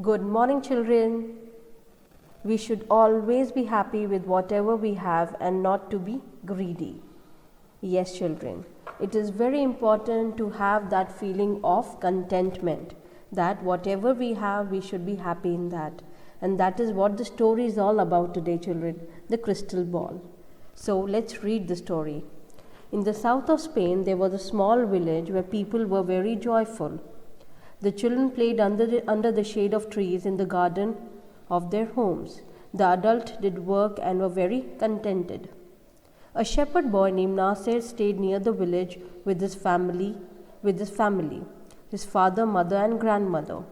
Good morning, children. We should always be happy with whatever we have and not to be greedy. Yes, children, it is very important to have that feeling of contentment, that whatever we have, we should be happy in that. And that is what the story is all about today, children, the crystal ball. So let's read the story. In the south of Spain, there was a small village where people were very joyful. The children played under the shade of trees in the garden of their homes. The adults did work and were very contented. A shepherd boy named Nasser stayed near the village with his family, his father, mother, and grandmother.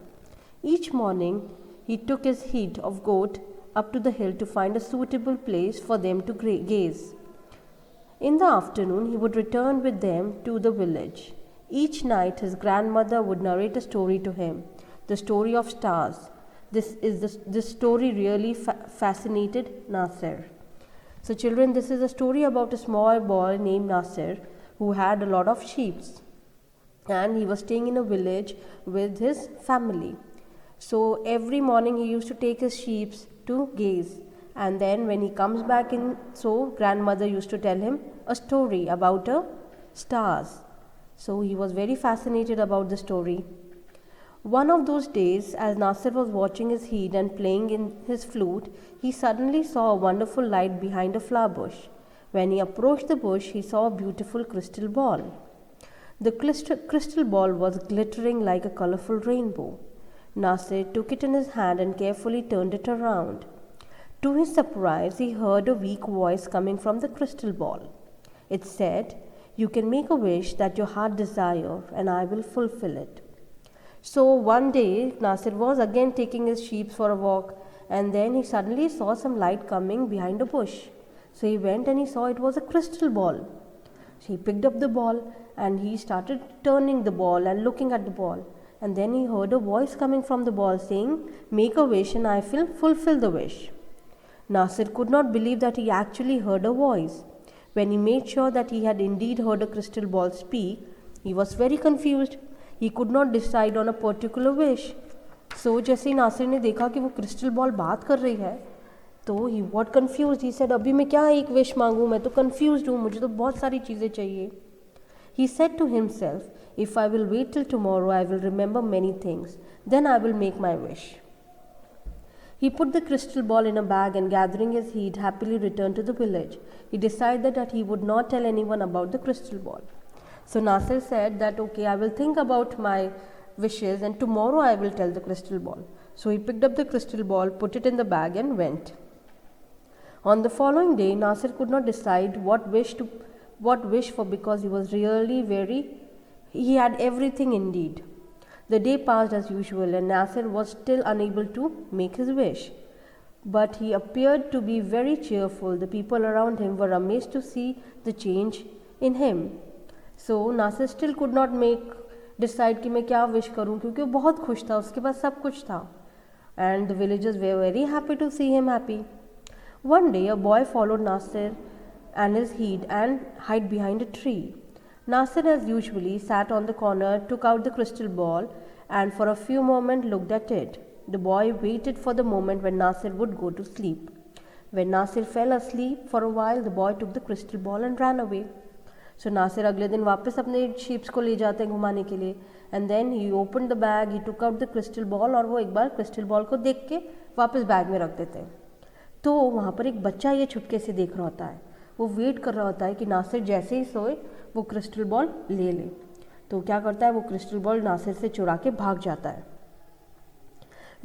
Each morning, he took his head of goat up to the hill to find a suitable place for them to gaze. In the afternoon, he would return with them to the village. Each night, his grandmother would narrate a story to him, the story of stars. This story really fascinated Nasser. So, children, this is a story about a small boy named Nasser who had a lot of sheep, and he was staying in a village with his family. So, every morning he used to take his sheep to gaze, and then when he comes back in, so grandmother used to tell him a story about stars. So he was very fascinated about the story. One of those days, as Nasser was watching his heat and playing in his flute, he suddenly saw a wonderful light behind a flower bush. When he approached the bush, he saw a beautiful crystal ball. The crystal ball was glittering like a colorful rainbow. Nasser took it in his hand and carefully turned it around. To his surprise, he heard a weak voice coming from the crystal ball. It said, "You can make a wish that your heart desires, and I will fulfill it." So one day, Nasser was again taking his sheep for a walk, and then he suddenly saw some light coming behind a bush. So he went and he saw it was a crystal ball. So he picked up the ball and he started turning the ball and looking at the ball. And then he heard a voice coming from the ball saying, "Make a wish and I will fulfill the wish." Nasser could not believe that he actually heard a voice. When he made sure that he had indeed heard a crystal ball speak, he was very confused. He could not decide on a particular wish. So जैसे ही नासिर ने देखा कि वो crystal ball बात कर रही है, तो he got confused. He said, अभी मैं क्या एक विश मांगूँ, मैं तो confused हूँ, मुझे तो बहुत सारी चीज़ें चाहिए. He said to himself, "If I will wait till tomorrow, I will remember many things. Then I will make my wish." He put the crystal ball in a bag and gathering his heat happily returned to the village. He decided that he would not tell anyone about the crystal ball. So Nasser said that, "Okay, I will think about my wishes and tomorrow I will tell the crystal ball." So he picked up the crystal ball, put it in the bag and went. On the following day, Nasser could not decide what wish for because he was really he had everything indeed. The day passed as usual and Nasser was still unable to make his wish. But he appeared to be very cheerful. The people around him were amazed to see the change in him. So Nasser still could not decide कि मैं क्या wish करूँ, क्योंकि वो बहुत खुश था, उसके पास सब कुछ था. And the villagers were very happy to see him happy. One day a boy followed Nasser and his heat and hid behind a tree. Nasser, as usually, sat on the corner, took out the crystal ball and for a few moments looked at it. The boy waited for the moment when Nasser would go to sleep. When Nasser fell asleep for a while, the boy took the crystal ball and ran away. So Nasser अगले दिन वापस अपने sheeps को ले जाते हैं घुमाने के लिए. And then he opened the bag, he took out the crystal ball और वो एक बार crystal ball को देख के वापस बैग में रख देते हैं. तो वहाँ पर एक बच्चा ये छुपके से देख रहा होता है. वो वेट कर रहा होता है कि नासिर जैसे ही सोए वो क्रिस्टल बॉल ले ले. तो क्या करता है, वो क्रिस्टल बॉल नासिर से चुरा के भाग जाता है.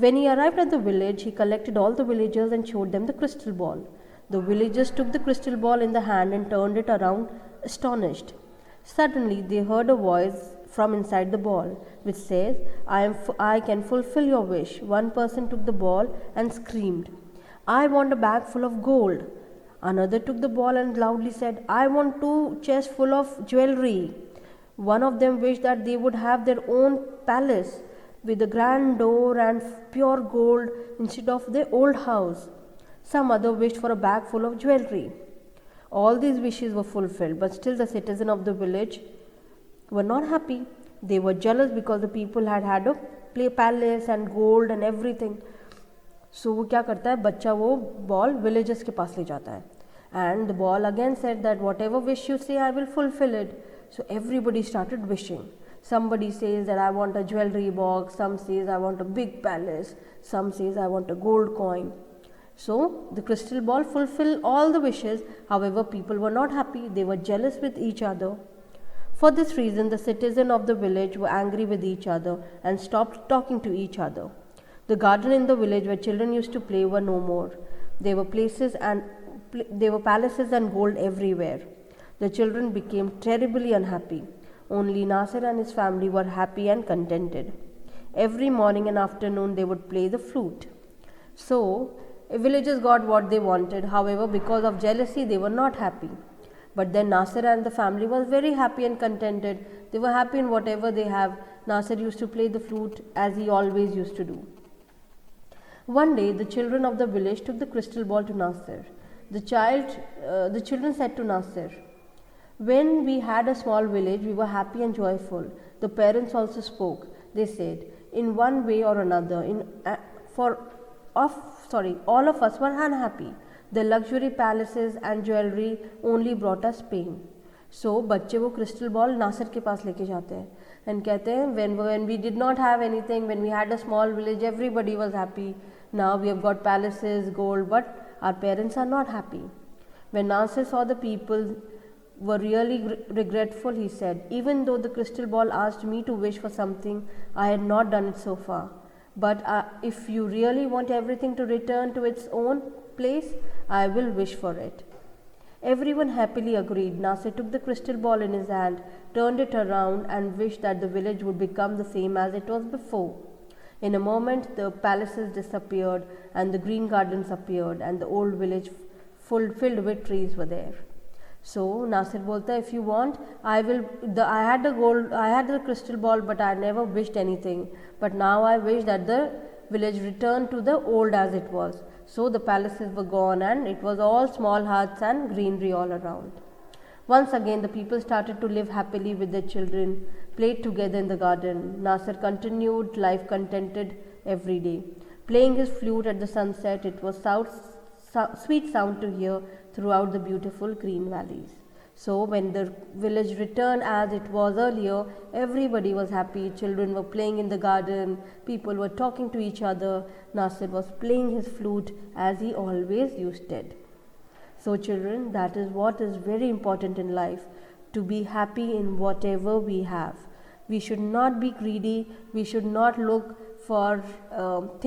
When he arrived at the village, he collected all the villagers and showed them the crystal ball. The villagers took the crystal ball in the hand and turned it around, astonished. Suddenly, they heard a voice from inside the ball, which says, I can fulfill your wish. One person took the ball and screamed, "I want a bag full of gold." Another took the ball and loudly said, "I want 2 chests full of jewelry." One of them wished that they would have their own palace with a grand door and pure gold instead of their old house. Some other wished for a bag full of jewelry. All these wishes were fulfilled, but still the citizens of the village were not happy. They were jealous because the people had a palace and gold and everything. So वो क्या करता है, बच्चा वो ball villagers के पास ले जाता है. And the ball again said that whatever wish you say, I will fulfill it. So everybody started wishing. Somebody says that I want a jewelry box, some says I want a big palace, some says I want a gold coin. So the crystal ball fulfilled all the wishes. However, people were not happy. They were jealous with each other. For this reason, the citizens of the village were angry with each other and stopped talking to each other. The garden in the village where children used to play were no more. There were palaces and gold everywhere. The children became terribly unhappy. Only Nasir and his family were happy and contented. Every morning and afternoon they would play the flute. So, villagers got what they wanted. However, because of jealousy, they were not happy. But then Nasir and the family was very happy and contented. They were happy in whatever they have. Nasir used to play the flute as he always used to do. One day, the children of the village took the crystal ball to Nasir. The children said to Nasir, "When we had a small village, we were happy and joyful." The parents also spoke. They said, "In one way or another, all of us were unhappy. The luxury palaces and jewelry only brought us pain." So बच्चे वो crystal ball Nasir के पास लेके जाते हैं and कहते हैं, when we did not have anything, when we had a small village, everybody was happy. Now we have got palaces, gold, but our parents are not happy. When Nasir saw the people were really regretful, he said, "Even though the crystal ball asked me to wish for something, I had not done it so far. But if you really want everything to return to its own place, I will wish for it." Everyone happily agreed. Nasir took the crystal ball in his hand, turned it around and wished that the village would become the same as it was before. In a moment, the palaces disappeared and the green gardens appeared and the old village filled with trees were there. So Nasir bolta, "If you want, I had the crystal ball, but I never wished anything. But now I wish that the village returned to the old as it was." So the palaces were gone and it was all small huts and greenery all around. Once again, the people started to live happily with their children, played together in the garden. Nasir continued life contented every day. Playing his flute at the sunset, it was sweet sound to hear throughout the beautiful green valleys. So when the village returned as it was earlier, everybody was happy. Children were playing in the garden, people were talking to each other. Nasir was playing his flute as he always used it. So children, that is what is very important in life, to be happy in whatever we have. We should not be greedy, we should not look for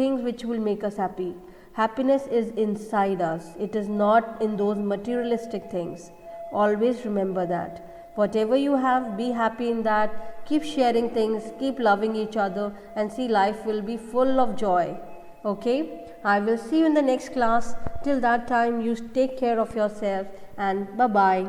things which will make us happy. Happiness is inside us, it is not in those materialistic things. Always remember that. Whatever you have, be happy in that, keep sharing things, keep loving each other, and see life will be full of joy. Okay? I will see you in the next class. Till that time, you take care of yourself and bye-bye.